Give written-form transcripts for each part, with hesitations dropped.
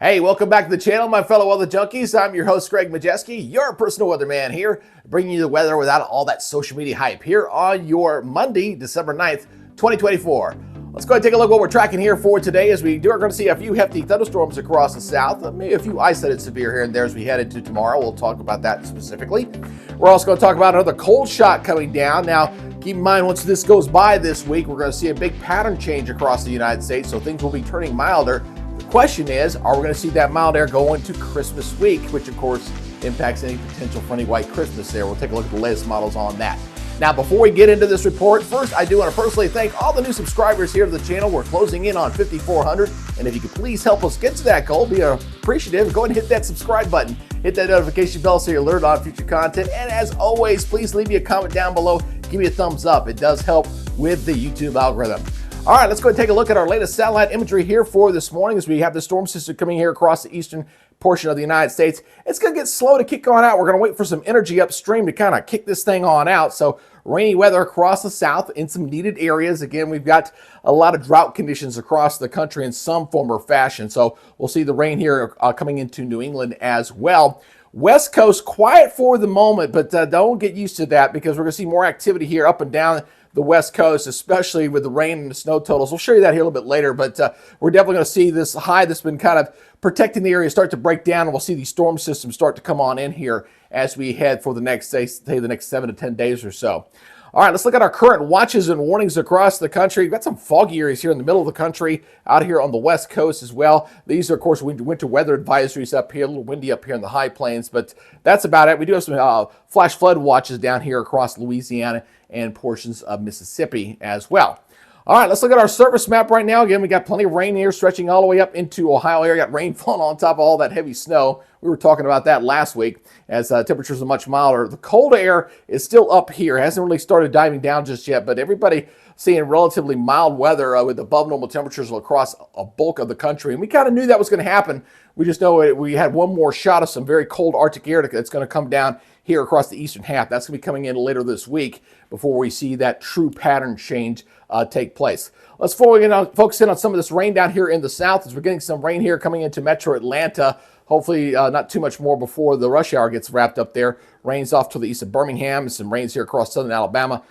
Hey, welcome back to the channel, my fellow weather junkies. I'm your host, Greg Majeski, your personal weatherman here, bringing you the weather without all that social media hype here on your Monday, December 9th, 2024. Let's go ahead and take a look at what we're tracking here for today as we are going to see a few hefty thunderstorms across the south, maybe a few isolated severe here and there as we head into tomorrow. We'll talk about that specifically. We're also going to talk about another cold shot coming down. Now, keep in mind, once this goes by this week, we're going to see a big pattern change across the United States, so things will be turning milder. The question is, are we going to see that mild air go into Christmas week, which of course impacts any potential for any white Christmas there. We'll take a look at the latest models on that. Now, before we get into this report, first, I do want to personally thank all the new subscribers here to the channel. We're closing in on 5,400, and if you could please help us get to that goal, be appreciative, go ahead and hit that subscribe button. Hit that notification bell so you're alerted on future content, and as always, please leave me a comment down below. Give me a thumbs up. It does help with the YouTube algorithm. All right, let's go and take a look at our latest satellite imagery here for this morning as we have the storm system coming here across the eastern portion of the United States. It's going to get slow to kick on out. We're going to wait for some energy upstream to kind of kick this thing on out. So rainy weather across the south in some needed areas. Again, we've got a lot of drought conditions across the country in some form or fashion. So we'll see the rain here coming into New England as well. West Coast, quiet for the moment, but don't get used to that because we're going to see more activity here up and down the West Coast, especially with the rain and the snow totals. We'll show you that here a little bit later, but we're definitely going to see this high that's been kind of protecting the area start to break down, and we'll see these storm systems start to come on in here as we head for the next, say the next 7 to 10 days or so. All right, let's look at our current watches and warnings across the country. We've got some foggy areas here in the middle of the country, out here on the West Coast as well. These are, of course, winter weather advisories up here, a little windy up here in the high plains, but that's about it. We do have some flash flood watches down here across Louisiana and portions of Mississippi as well. All right, let's look at our surface map right now. Again, we got plenty of rain here stretching all the way up into Ohio area. Got rain falling on top of all that heavy snow. We were talking about that last week as temperatures are much milder. The cold air is still up here. It hasn't really started diving down just yet, but everybody seeing relatively mild weather with above normal temperatures across a bulk of the country. And we kind of knew that was going to happen. We just know we had one more shot of some very cold Arctic air that's going to come down here across the eastern half. That's going to be coming in later this week before we see that true pattern change take place. Let's focus in on some of this rain down here in the south as we're getting some rain here coming into metro Atlanta. Hopefully not too much more before the rush hour gets wrapped up there. Rains off to the east of Birmingham and some rains here across southern Alabama,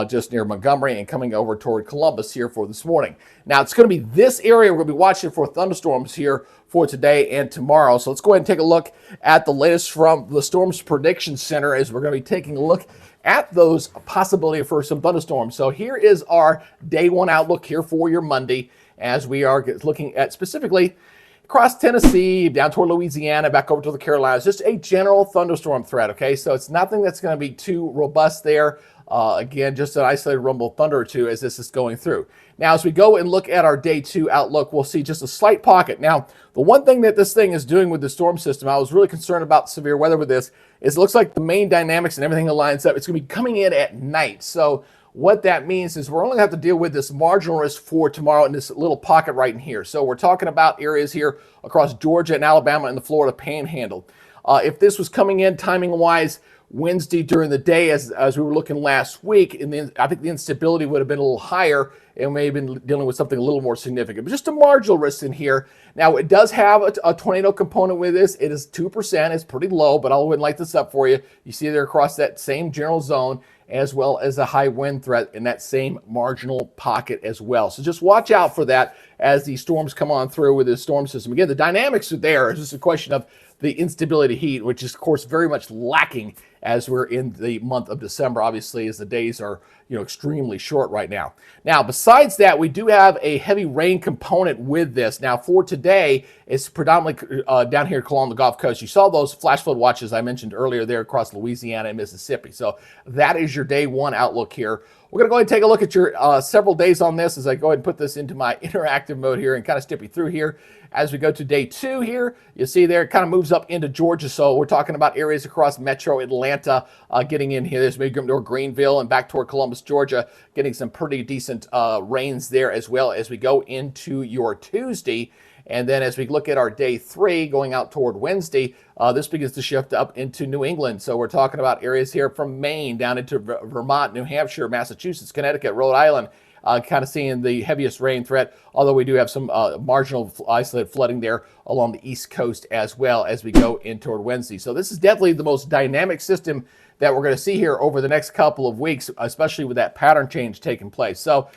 just near Montgomery and coming over toward Columbus here for this morning. Now it's going to be this area we're going to be watching for thunderstorms here for today and tomorrow. So let's go ahead and take a look at the latest from the Storms Prediction Center as we're going to be taking a look at those possibility for some thunderstorms. So here is our day one outlook here for your Monday as we are looking at specifically across Tennessee, down toward Louisiana, back over to the Carolinas, just a general thunderstorm threat, okay? So it's nothing that's going to be too robust there. Again, just an isolated rumble of thunder or two as this is going through. Now, as we go and look at our day two outlook, we'll see just a slight pocket. Now, the one thing that this thing is doing with the storm system, I was really concerned about severe weather with this, is it looks like the main dynamics and everything that lines up, it's going to be coming in at night. So what that means is we're only going to have to deal with this marginal risk for tomorrow in this little pocket right in here. So we're talking about areas here across Georgia and Alabama and the Florida Panhandle. If this was coming in timing-wise Wednesday during the day as we were looking last week, and then I think the instability would have been a little higher and may have been dealing with something a little more significant. But just a marginal risk in here. Now, it does have a tornado component with this. It is 2%. It's pretty low, but I'll go ahead and light this up for you. You see there across that same general zone, as well as a high wind threat in that same marginal pocket as well. So just watch out for that as these storms come on through with this storm system. Again, the dynamics are there. It's just a question of the instability heat, which is, of course, very much lacking as we're in the month of December, obviously, as the days are extremely short right now. Now, besides that, we do have a heavy rain component with this. Now, for today, it's predominantly down here along the Gulf Coast. You saw those flash flood watches I mentioned earlier there across Louisiana and Mississippi. So that is your day one outlook here. We're going to go ahead and take a look at your several days on this as I go ahead and put this into my interactive mode here and kind of step you through here. As we go to day two here, you see there it kind of moves up into Georgia. So we're talking about areas across metro Atlanta getting in here. There's maybe toward Greenville and back toward Columbus, Georgia, getting some pretty decent rains there as well as we go into your Tuesday. And then as we look at our day three going out toward Wednesday, this begins to shift up into New England. So we're talking about areas here from Maine down into Vermont, New Hampshire, Massachusetts, Connecticut, Rhode Island, kind of seeing the heaviest rain threat, although we do have some marginal isolated flooding there along the east coast as well as we go in toward Wednesday. So this is definitely the most dynamic system that we're going to see here over the next couple of weeks, especially with that pattern change taking place. So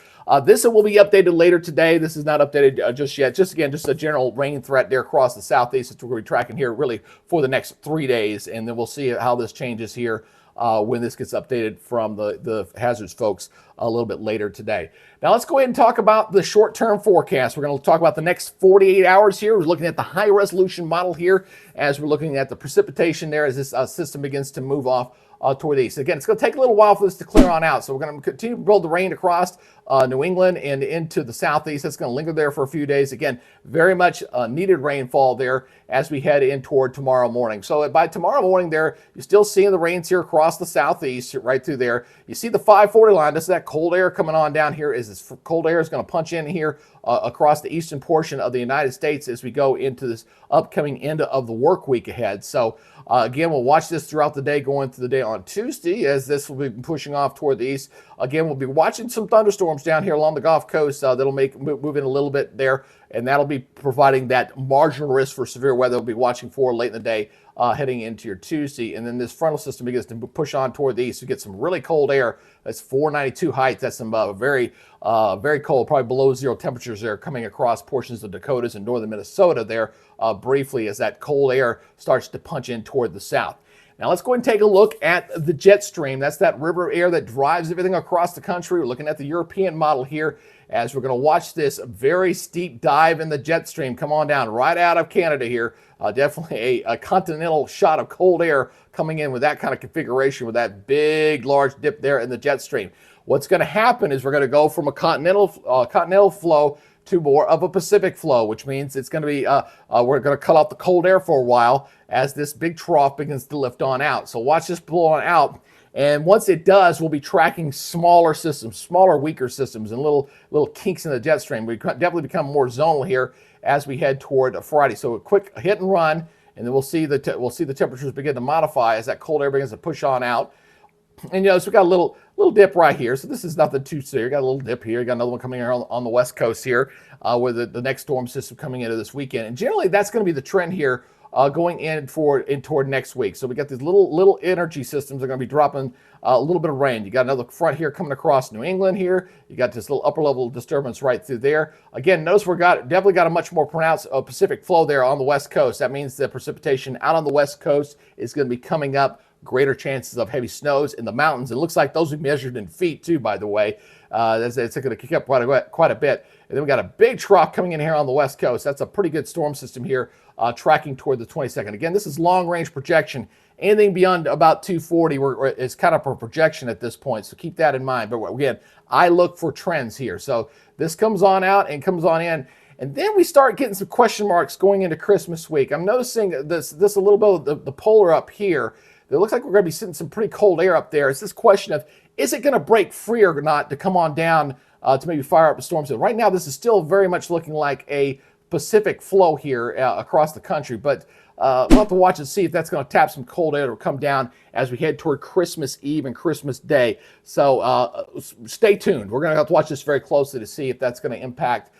this will be updated later today. This is not updated just yet. Just a general rain threat there across the southeast that we're going to be tracking here really for the next 3 days. And then we'll see how this changes here when this gets updated from the hazards folks a little bit later today. Now let's go ahead and talk about the short-term forecast. We're going to talk about the next 48 hours here. We're looking at the high-resolution model here as we're looking at the precipitation there as this system begins to move off toward the east. Again, it's going to take a little while for this to clear on out, so we're going to continue to build the rain across New England and into the southeast. That's going to linger there for a few days. Again, very much needed rainfall there as we head in toward tomorrow morning. So by tomorrow morning there, you're still seeing the rains here across the southeast, right through there. You see the 540 line. This is that cold air coming on down here. As this cold air is going to punch in here across the eastern portion of the United States as we go into this upcoming end of the work week ahead. So again, we'll watch this throughout the day going through the day on Tuesday as this will be pushing off toward the east. Again, we'll be watching some thunderstorms down here along the Gulf Coast that'll move in a little bit there, and that'll be providing that marginal risk for severe weather we'll be watching for late in the day heading into your Tuesday. And then this frontal system begins to push on toward the east. You get some really cold air. That's 492 height. That's some very cold, probably below zero temperatures there coming across portions of Dakotas and northern Minnesota there briefly as that cold air starts to punch in toward the south. Now let's go ahead and take a look at the jet stream. That's that river air that drives everything across the country. We're looking at the European model here as we're going to watch this very steep dive in the jet stream come on down right out of Canada here. Definitely a continental shot of cold air coming in with that kind of configuration with that big, large dip there in the jet stream. What's going to happen is we're going to go from a continental flow to more of a Pacific flow, which means it's going to be, we're going to cut off the cold air for a while as this big trough begins to lift on out. So watch this blow on out. And once it does, we'll be tracking smaller systems, smaller, weaker systems, and little kinks in the jet stream. We definitely become more zonal here as we head toward Friday. So a quick hit and run, and then we'll see the temperatures begin to modify as that cold air begins to push on out. And so we got a little dip right here. So this is nothing too severe. You got a little dip here. You got another one coming here on the west coast here, with the next storm system coming into this weekend. And generally, that's going to be the trend here going in toward next week. So we got these little energy systems that are going to be dropping a little bit of rain. You got another front here coming across New England here. You got this little upper level disturbance right through there. Again, notice definitely got a much more pronounced Pacific flow there on the west coast. That means the precipitation out on the west coast is going to be coming up. Greater chances of heavy snows in the mountains. It looks like those will be measured in feet too, by the way. It's going to kick up quite a bit. And then we got a big trough coming in here on the west coast. That's a pretty good storm system here, tracking toward the 22nd. Again, this is long-range projection. Anything beyond about 240 is kind of a projection at this point, so keep that in mind. But again, I look for trends here. So this comes on out and comes on in. And then we start getting some question marks going into Christmas week. I'm noticing this a little bit of the polar up here. It looks like we're going to be sitting some pretty cold air up there. It's this question of, is it going to break free or not to come on down to maybe fire up a storm system? Right now, this is still very much looking like a Pacific flow here across the country, but we'll have to watch and see if that's going to tap some cold air to come down as we head toward Christmas Eve and Christmas Day. So stay tuned. We're going to have to watch this very closely to see if that's going to impact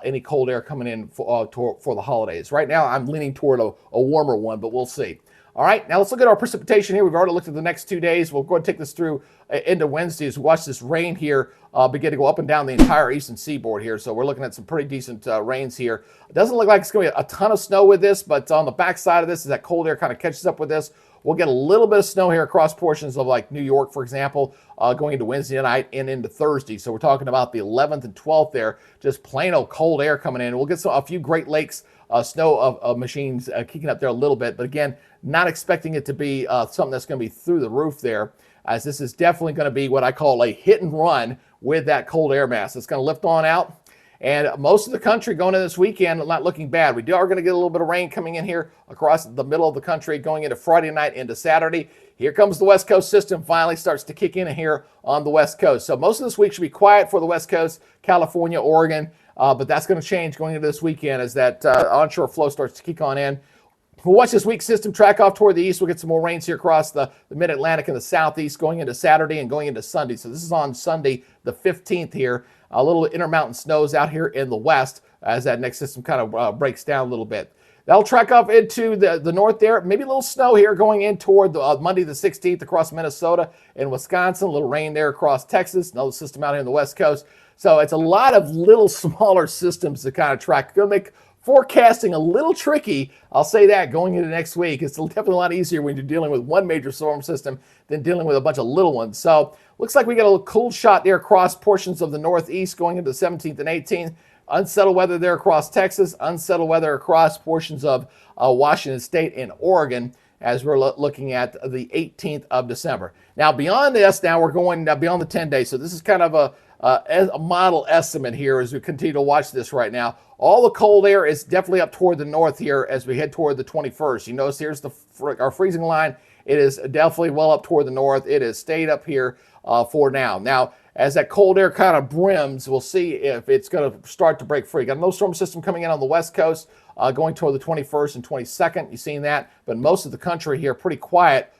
any cold air coming in for the holidays. Right now, I'm leaning toward a warmer one, but we'll see. All right, now let's look at our precipitation here. We've already looked at the next 2 days. We'll go and take this through into Wednesday as we watch this rain here begin to go up and down the entire eastern seaboard here. So we're looking at some pretty decent rains here. It doesn't look like it's going to be a ton of snow with this, but on the backside of this, as that cold air kind of catches up with this, we'll get a little bit of snow here across portions of like New York, for example, going into Wednesday night and into Thursday. So we're talking about the 11th and 12th there, just plain old cold air coming in. We'll get a few Great Lakes snow machines kicking up there a little bit, but again, not expecting it to be something that's going to be through the roof there, as this is definitely going to be what I call a hit and run with that cold air mass. It's going to lift on out, and most of the country going into this weekend not looking bad. We are going to get a little bit of rain coming in here across the middle of the country going into Friday night into Saturday. Here comes the West Coast system, finally starts to kick in here on the West Coast. So most of this week should be quiet for the West Coast, California, Oregon, but that's going to change going into this weekend as that onshore flow starts to kick on in. We'll watch this weak system track off toward the east. We'll get some more rains here across the mid-Atlantic and the southeast going into Saturday and going into Sunday. So this is on Sunday, the 15th here. A little intermountain snows out here in the west as that next system kind of breaks down a little bit. That'll track up into the north there. Maybe a little snow here going in toward the, Monday the 16th across Minnesota and Wisconsin. A little rain there across Texas. Another system out here on the west coast. So it's a lot of little smaller systems to kind of track. Going to make forecasting a little tricky, I'll say that, going into next week. It's definitely a lot easier when you're dealing with one major storm system than dealing with a bunch of little ones. So looks like we got a little cold shot there across portions of the northeast going into the 17th and 18th. Unsettled weather there across Texas. Unsettled weather across portions of Washington State and Oregon as we're looking at the 18th of December. Now beyond this, now we're going beyond the 10 days. So this is kind of a model estimate here as we continue to watch this right now. All the cold air is definitely up toward the north here as we head toward the 21st. You notice here's our freezing line. It is definitely well up toward the north. It has stayed up here for now. Now, as that cold air kind of brims, we'll see if it's going to start to break free. Got a low storm system coming in on the west coast, going toward the 21st and 22nd. You've seen that, but most of the country here pretty quiet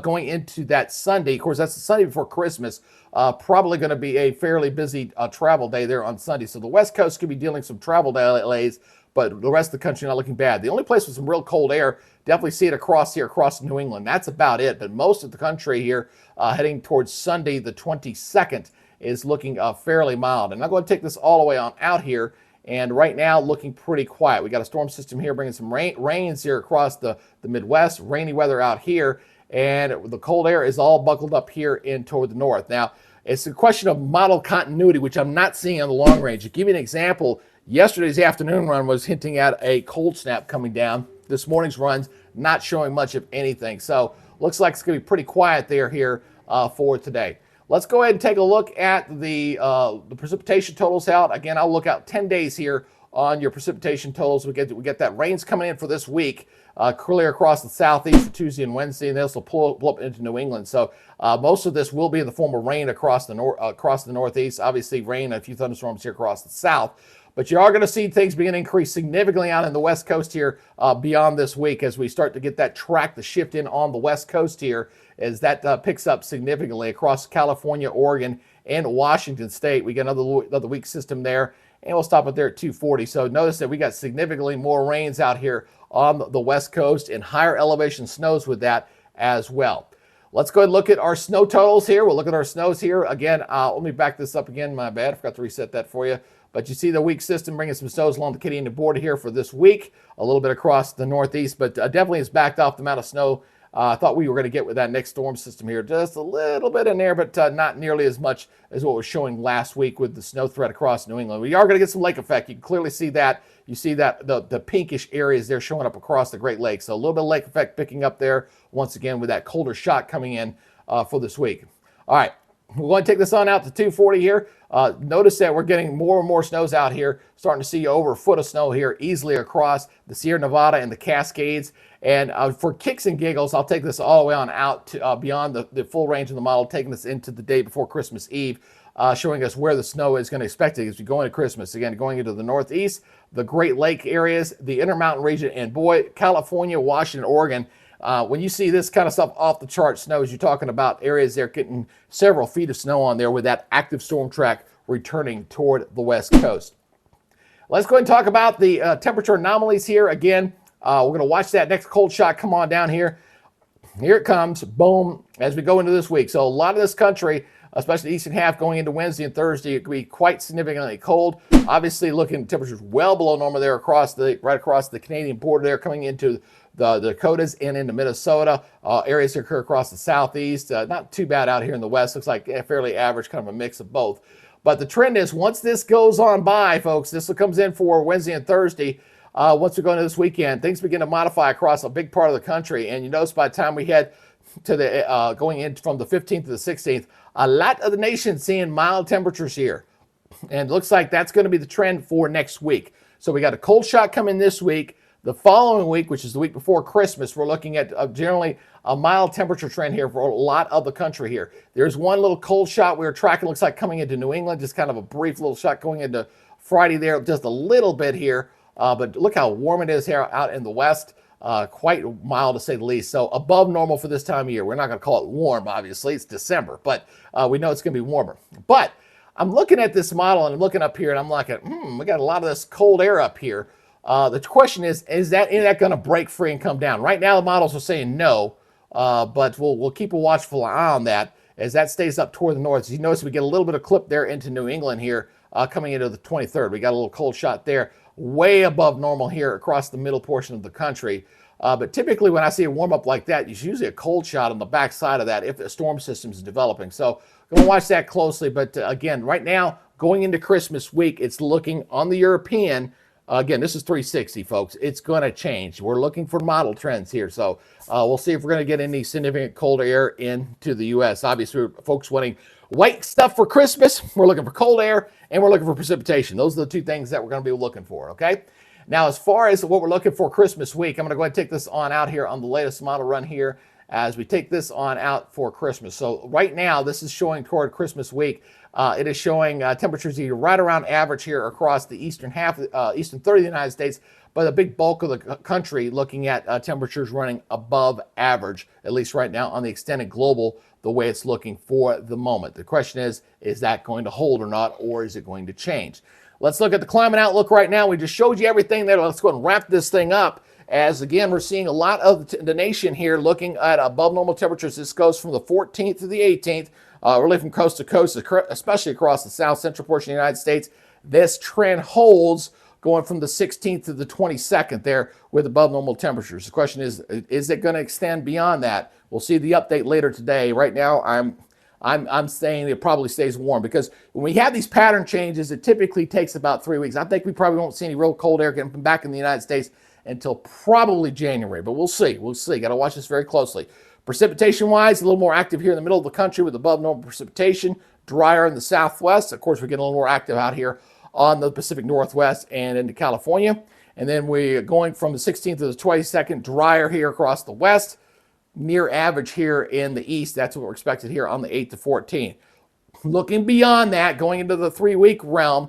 going into that Sunday. Of course, that's the Sunday before Christmas. Probably going to be a fairly busy travel day there on Sunday. So the West Coast could be dealing some travel delays, but the rest of the country not looking bad. The only place with some real cold air, definitely see it across here, across New England. That's about it. But most of the country here heading towards Sunday the 22nd is looking fairly mild. And I'm going to take this all the way on out here. And right now, looking pretty quiet. We got a storm system here bringing some rains here across the Midwest. Rainy weather out here. And the cold air is all buckled up here in toward the north. Now, it's a question of model continuity, which I'm not seeing on the long range. To give you an example, yesterday's afternoon run was hinting at a cold snap coming down. This morning's run's not showing much of anything. So, looks like it's going to be pretty quiet there here for today. Let's go ahead and take a look at the precipitation totals out. Again, I'll look out 10 days here on your precipitation totals. We get that rains coming in for this week. Clearly across the southeast for Tuesday and Wednesday, and this will pull up into New England. So most of this will be in the form of rain across the northeast. Obviously, rain, a few thunderstorms here across the south. But you are going to see things begin to increase significantly out in the west coast here beyond this week as we start to get that track to shift in on the west coast here as that picks up significantly across California, Oregon, and Washington State. We get another weak system there, and we'll stop it there at 240. So notice that we got significantly more rains out here on the west coast and higher elevation snows with that as well. Let's go ahead and look at our snow totals here. We'll look at our snows here. Again, let me back this up again. My bad. I forgot to reset that for you. But you see the weak system bringing some snows along the Canadian border here for this week. A little bit across the northeast, but definitely has backed off the amount of snow I thought we were going to get with that next storm system here. Just a little bit in there, but not nearly as much as what was showing last week with the snow threat across New England. We are going to get some lake effect. You can clearly see that. You see that the pinkish areas there showing up across the Great Lakes. So a little bit of lake effect picking up there once again with that colder shot coming in for this week. All right. We're going to take this on out to 240 here. Notice that we're getting more and more snows out here. Starting to see over a foot of snow here easily across the Sierra Nevada and the Cascades. And for kicks and giggles, I'll take this all the way on out to, beyond the full range of the model, taking this into the day before Christmas Eve, showing us where the snow is going to expect it as we go into Christmas. Again, going into the northeast, the Great Lake areas, the Intermountain region, and boy, California, Washington, Oregon. When you see this kind of stuff off the chart snows, you're talking about areas there getting several feet of snow on there with that active storm track returning toward the west coast. Let's go ahead and talk about the temperature anomalies here. Again, we're going to watch that next cold shot come on down here. Here it comes, boom, as we go into this week. So a lot of this country, especially the eastern half going into Wednesday and Thursday, it could be quite significantly cold. Obviously, looking at temperatures well below normal there right across the Canadian border there, coming into the Dakotas and into Minnesota. Areas that occur across the southeast. Not too bad out here in the west. Looks like a fairly average, kind of a mix of both. But the trend is once this goes on by, folks, this comes in for Wednesday and Thursday. Once we go into this weekend, things begin to modify across a big part of the country. And you notice by the time we head to the going in from the 15th to the 16th, a lot of the nation seeing mild temperatures here. And it looks like that's going to be the trend for next week. So we got a cold shot coming this week. The following week, which is the week before Christmas, we're looking at generally a mild temperature trend here for a lot of the country here. There's one little cold shot we were tracking, looks like coming into New England, just kind of a brief little shot going into Friday there, just a little bit here. But look how warm it is here out in the west. quite mild to say the least. So above normal for this time of year. We're not going to call it warm, obviously. It's December, but we know it's going to be warmer. But I'm looking at this model and I'm looking up here and I'm like, we got a lot of this cold air up here. The question is that going to break free and come down? Right now, the models are saying no, but we'll keep a watchful eye on that as that stays up toward the north. As you notice, we get a little bit of clip there into New England here coming into the 23rd. We got a little cold shot there, way above normal here across the middle portion of the country. But typically when I see a warm up like that, it's usually a cold shot on the backside of that if the storm system is developing. So I'm going to watch that closely. But again, right now, going into Christmas week, it's looking on the European. Again, this is 360, folks. It's going to change. We're looking for model trends here. So we'll see if we're going to get any significant cold air into the U.S. Obviously, folks wanting white stuff for Christmas. We're looking for cold air, and we're looking for precipitation. Those are the two things that we're going to be looking for, okay? Now, as far as what we're looking for Christmas week, I'm going to go ahead and take this on out here on the latest model run here as we take this on out for Christmas. So right now, this is showing toward Christmas week. It is showing temperatures right around average here across the eastern third of the United States, but a big bulk of the country looking at temperatures running above average, at least right now on the extended global, the way it's looking for the moment. The question is that going to hold or not, or is it going to change? Let's look at the climate outlook right now. We just showed you everything there. Let's go and wrap this thing up. As again, we're seeing a lot of the nation here looking at above normal temperatures. This goes from the 14th to the 18th, really from coast to coast, especially across the south central portion of the United States. This trend holds going from the 16th to the 22nd there with above normal temperatures. The question is it going to extend beyond that? We'll see the update later today. Right now, I'm saying it probably stays warm because when we have these pattern changes, it typically takes about 3 weeks. I think we probably won't see any real cold air getting back in the United States until probably January, but we'll see. We'll see. Got to watch this very closely. Precipitation-wise, a little more active here in the middle of the country with above normal precipitation, drier in the southwest. Of course, we're getting a little more active out here on the Pacific Northwest and into California. And then we're going from the 16th to the 22nd, drier here across the west, near average here in the east. That's what we're expected here on the 8th to 14th. Looking beyond that, going into the 3-week realm,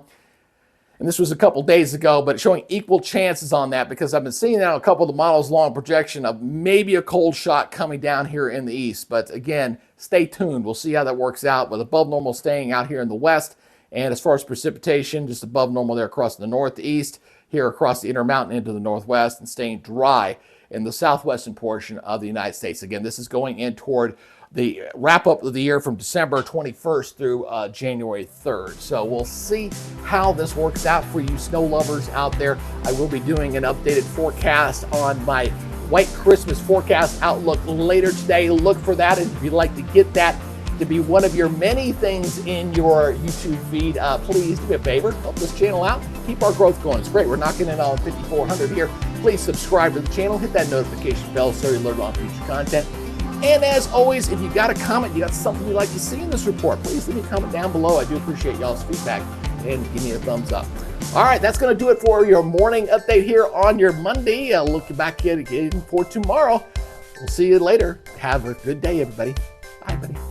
and this was a couple days ago, but showing equal chances on that because I've been seeing now a couple of the models long projection of maybe a cold shot coming down here in the east. But again, stay tuned. We'll see how that works out with above normal staying out here in the west. And as far as precipitation, just above normal there across the northeast, here across the Intermountain into the northwest, and staying dry in the southwestern portion of the United States. Again, this is going in toward the wrap-up of the year from December 21st through January 3rd. So we'll see how this works out for you snow lovers out there. I will be doing an updated forecast on my White Christmas forecast outlook later today. Look for that, and if you'd like to get that to be one of your many things in your YouTube feed, please do me a favor, help this channel out, keep our growth going. It's great. We're knocking in on 5,400 here. Please subscribe to the channel, hit that notification bell so you're alerted on future content. And as always, if you got a comment, you got something you'd like to see in this report, please leave me a comment down below. I do appreciate y'all's feedback, and give me a thumbs up. All right, that's going to do it for your morning update here on your Monday. I'll look back again for tomorrow. We'll see you later. Have a good day, everybody. Bye, buddy.